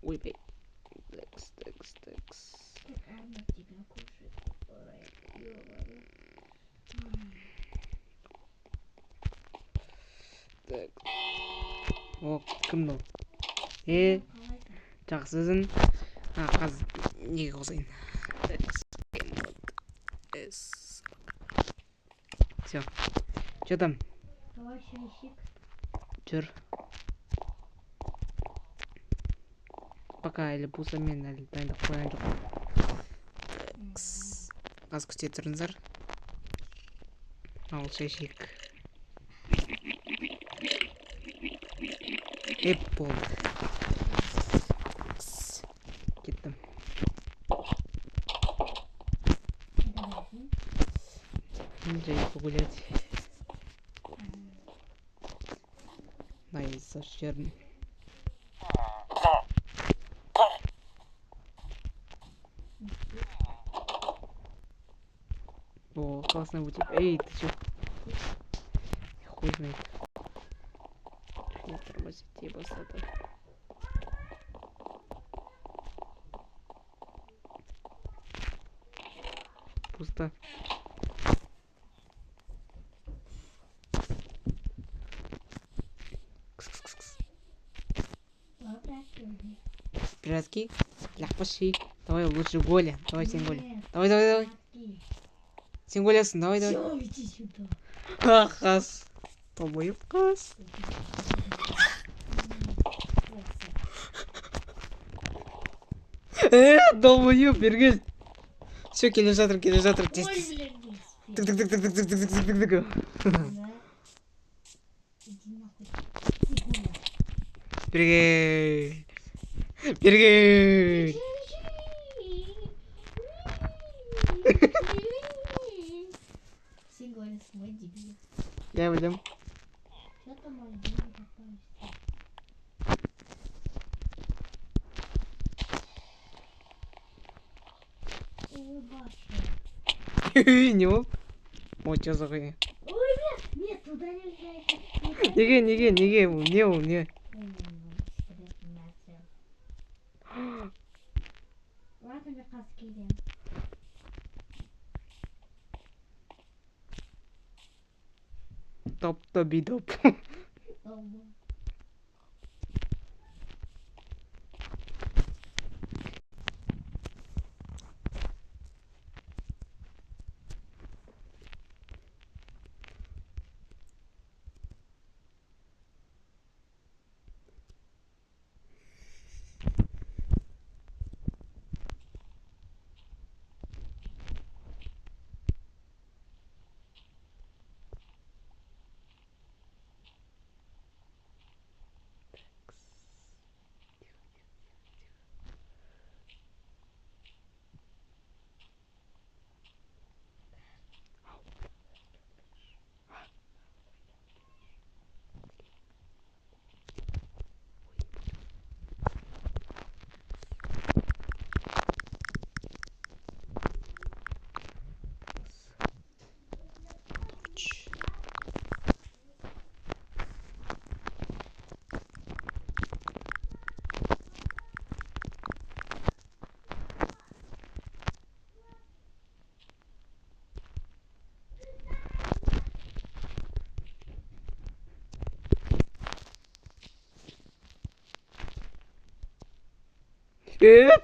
Ойбай. Текс. Она тебя кушает. Так. О, кім мынау? Жақсысың? Қазір неге қосайын? Все. Че там? Давай шейщик. Жүр. Пока әлі болса мен әлі дайындап қойған жоқпын. Аз күте тұрыңыздар. Ал шейшек. Болды. Кеттім. Жай погулять. Найс, жерін. О, классный утик. Эй, ты чё? Хуй знает. Не тормозить, ебасата. Пусто. Пиратки? Ляпаши. Давай лучше Голя. Давай, сен Голя. Давай. Сен Голясың, давай. Всё, иди сюда. Қас. Толмайып қас. Долбоёб, бергел. Все, келе жатыр. Ой, блин, Тык-тык-тык-тык-тык-тык-тык-тык. иди нахуй. Бергел. Синголи свой дебил. Я білем. Что там мои деньги готовишься? Не ол? О, че за хуйня? Ой, бля, нет, туда нельзя идти. Неге, не ол, не? Ладно, мне каски идем. Топ-тоби-топ.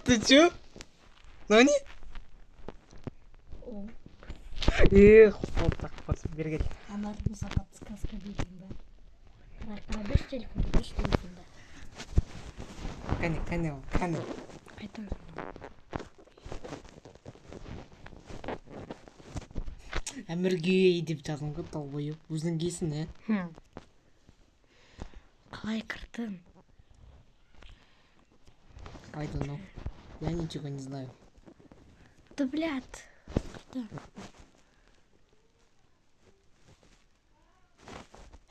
Ты чё? Нани? Қолтақ басып берген. Она мұсаға сказка берген бе. Беш телефонда. Кәне. Қайта. Әміргей деп жаздым ғой, толбойып. Өзің кейсін, ә? Қалай кірдің? I don't know. Я ничего не знаю. Да, блядь. Да.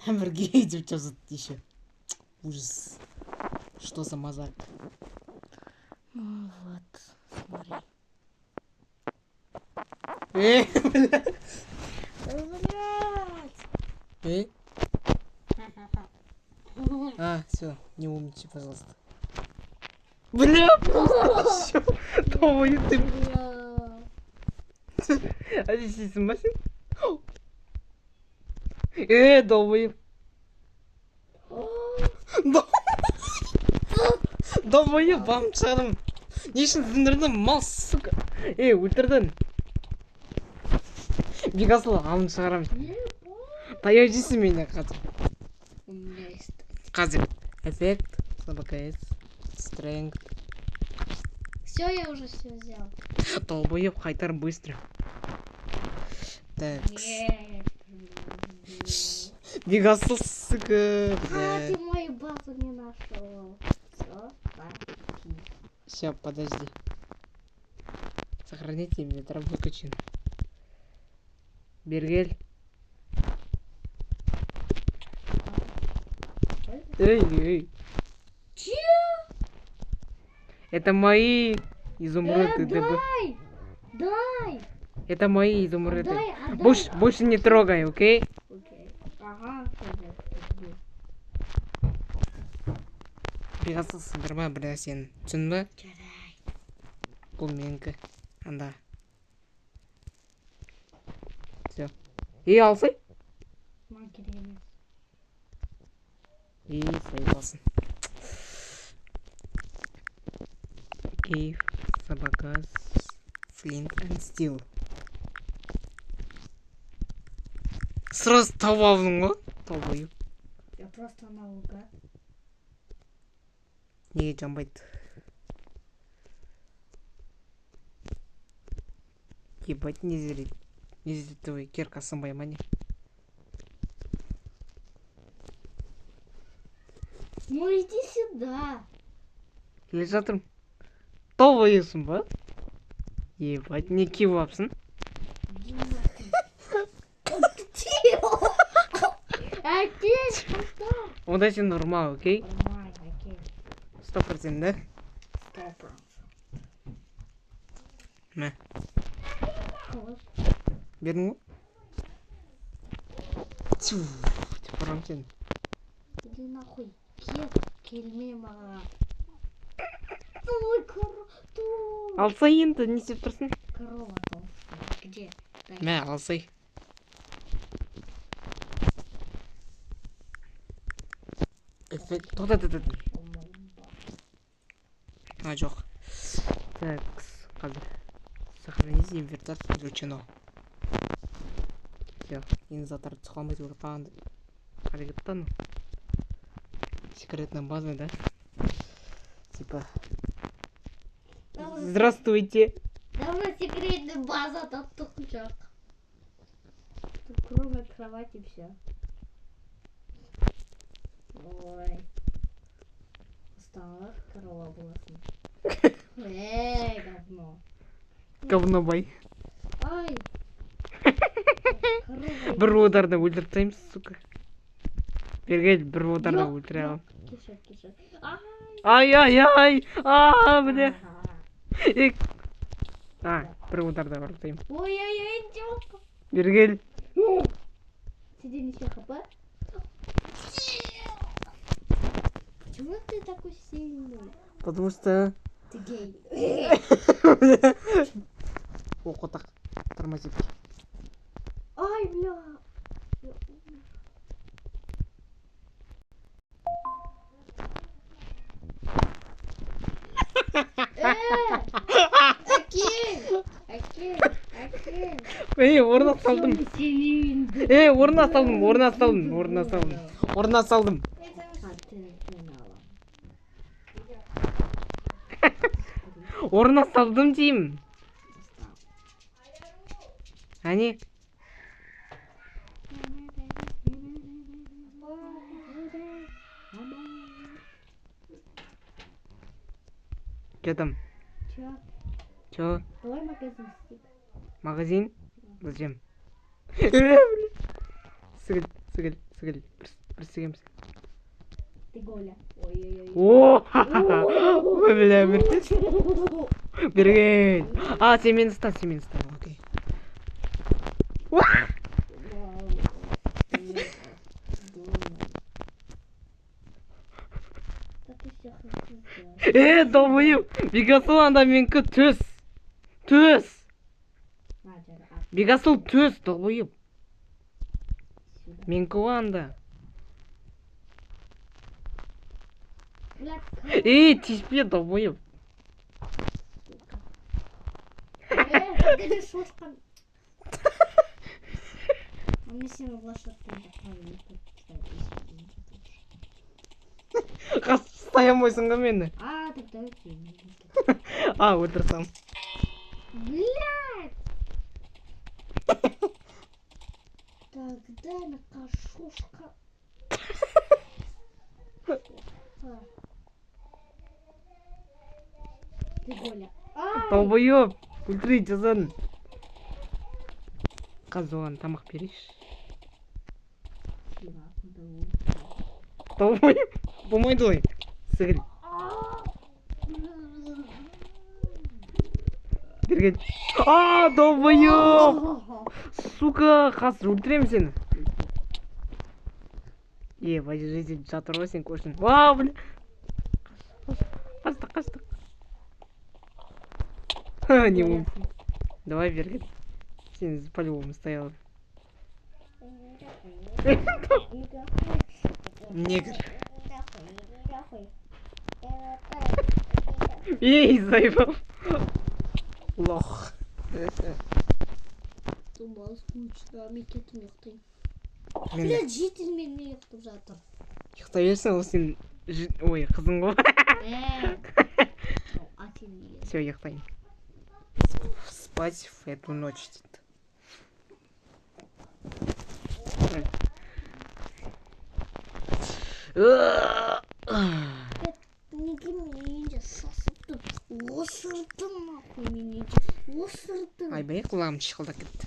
Hamburger деп жазады еще. Ужас. Что за мазак? Ну вот, смотри. Бля. Блядь. А, все, не умничай, пожалуйста. Бля, просто твою ты. Бля. А здесь машин? Долбоеб. Долбоеб, бам шығарым. Не үшін сындырдың, мал, сука. Өлтірдің. Бекасыл, алын шығарамын. Таяу жейсің мені қазір. У меня есть. Қазір. Эффект, СБКС, Strength. Все, я уже все взял. Долбоеб, қайтар быстро. Так. Нет. Бекасыл, сука. А, ты мою базу не нашел. Все, Все, подожди. Сохраните ветра выключен. Бергель. Эй. Че? Это мои изумруды. Дай! Дай! Это мои изумруды. Отдай. Больше не трогай, окей? Окей. Ага, подожди. Бекасыл сындырма бір нәрсені. Түсіндің бе? Жарай. Бұл менікі. Анда. Все. Алсай. Маған керек емес. Sayılmasın. Cave, Sabakaz, Flint and Steel. Сразу тауып алдың ғой? Тауып. Я просто наука. Неге жанбайды? Ебать, не зрит. Не зрит твой кирка сынбай ма не? Ну иди сюда. Келе жатырмын. Тауып ба? Ебать, не кивапсың? Иди нахуй. Окей, поставь. Онда сен нормал, окей? Нормально, окей. 100% да? 100%. Мә, Хорош. бердің ғой? Тю, деп барам сені. Иди нахуй. Келме маған. Ой, корова. Алсай енді, не істеп тұрсың? Корова толстая. Где? Дай. Мә, алсай. Эффект, тоқта. А, жоқ. Так, қазір. Сохранить инвентарь включено. Все, енді заттарды тұқламайды ұртағанды. Қарекеттан. Секретная база, да? Типа. Здравствуйте. Давно секретная база тут жоқ. Тут кроме кровати все. Ой. Устала, корова боласың. Говно. Говно бай. Ай. Корова. Бір ударда өлтіріп тастаймыз, сука. Бергел, бір ударда өлтіре алам. Кешір. Ай. Бля. Ага. Бір ударда өлтіреймін. Ой, жоқ. Бергел. Сиди неше хп? Почему ты такой сильный? Потому что... Ты гей. Оқотақ. Тормозит. Ай, бля. Окей. Орнына салдым. Орнына салдым. Орнына салдым деймін. Әне? Кетім. Чё? Давай магазин стик. Магазин? Зачем? Сыгыл. Бір сыгеміз. Ты голя. Ой-ой-ой. О, бля, Бергель. А, сен мені ұста, окей. долбоёб. Бекасыл анда менікі төс. Төс. Бекасыл төс, долбоёб. Менікі ғой анда. Тиспе, долбоёб. Мне сильно лошадка Қастай алмайсың ғой мені. так давайте. Отырсам. Блядь! Тогда на кашушка. Ты Голя. Долбоёб. Өлтірейді жазатын. Қазір оған тамақ берейші. Долбоёб. Болмайды ғой. Сығыр. Берген. Долбоёб. Сука, қазір өлтіремін сені. Водитель жатыр ғой сен көрсін. Бля. Қастық. Не болып. Давай берген. Сен по-любому стоял. Негр. Заебал. Лох. Тумал скучно, мен кетім ұйықтайын. Блядь, житель менімен ұйықтап жатыр. Ұйықтай берсің, ол сен... Ой, қызың ғой. Все, ұйықтайын. Спать в эту ночь. Неге менде сасыпты? Осырды нахуй менде. Осырды. Айбай, құлағым шықылдап кетті.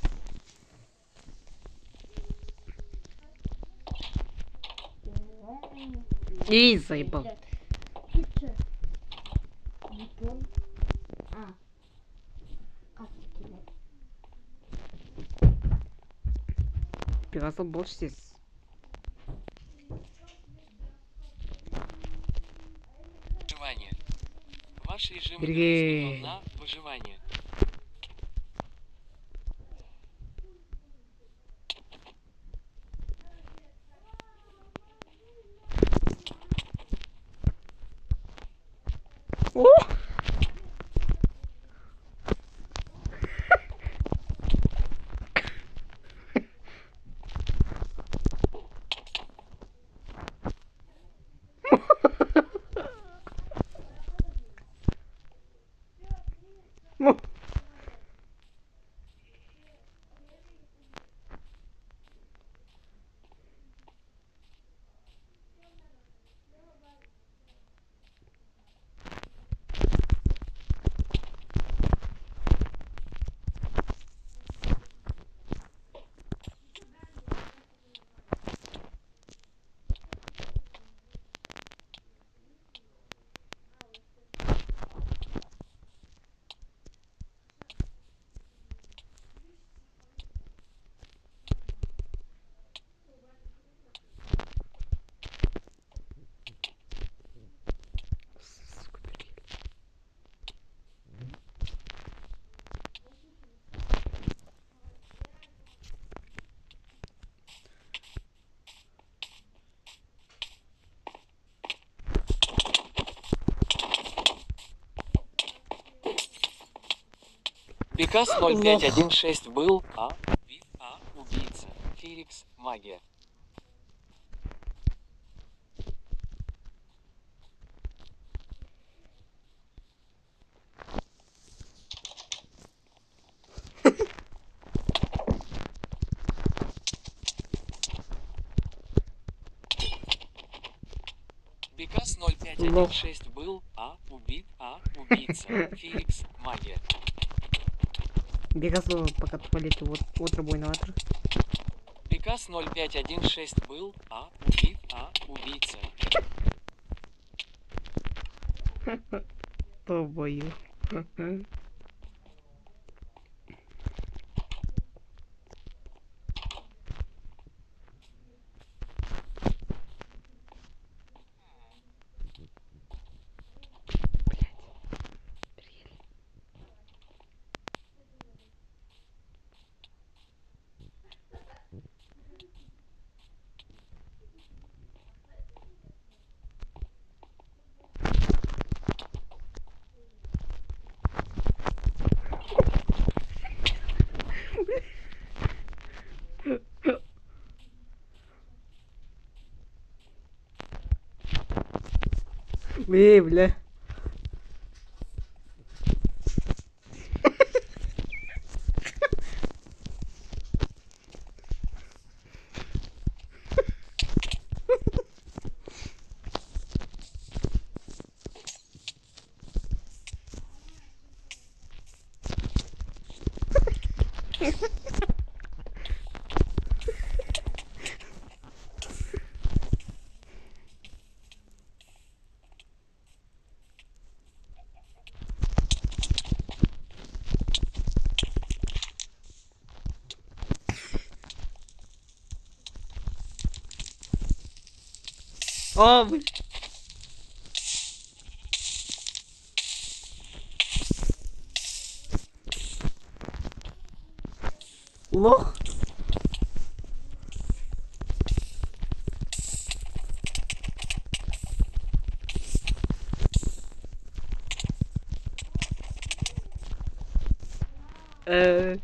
Заебал. Пегасыл больше здесь. Выживание. Ваш режим Бергей. изменен на выживание. Бекас 0516 был убийца. Феликс, магия. Бекас 0516 был убийца. Феликс, магия. Бекасыл пока туалеті отыр бойына атыр. Бекас 0516 был убийца. Долбоёб. Бля. О, блин. Лох. Э.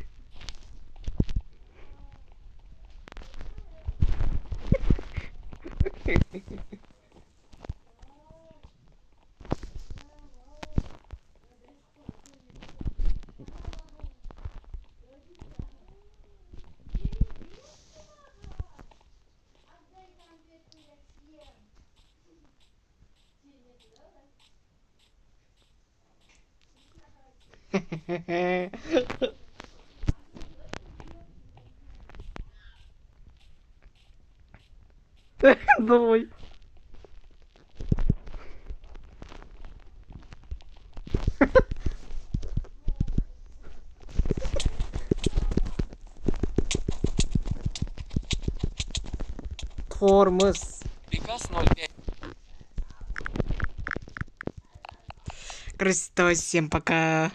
Давай. Тормоз. Бекас 05. Красота, всем пока.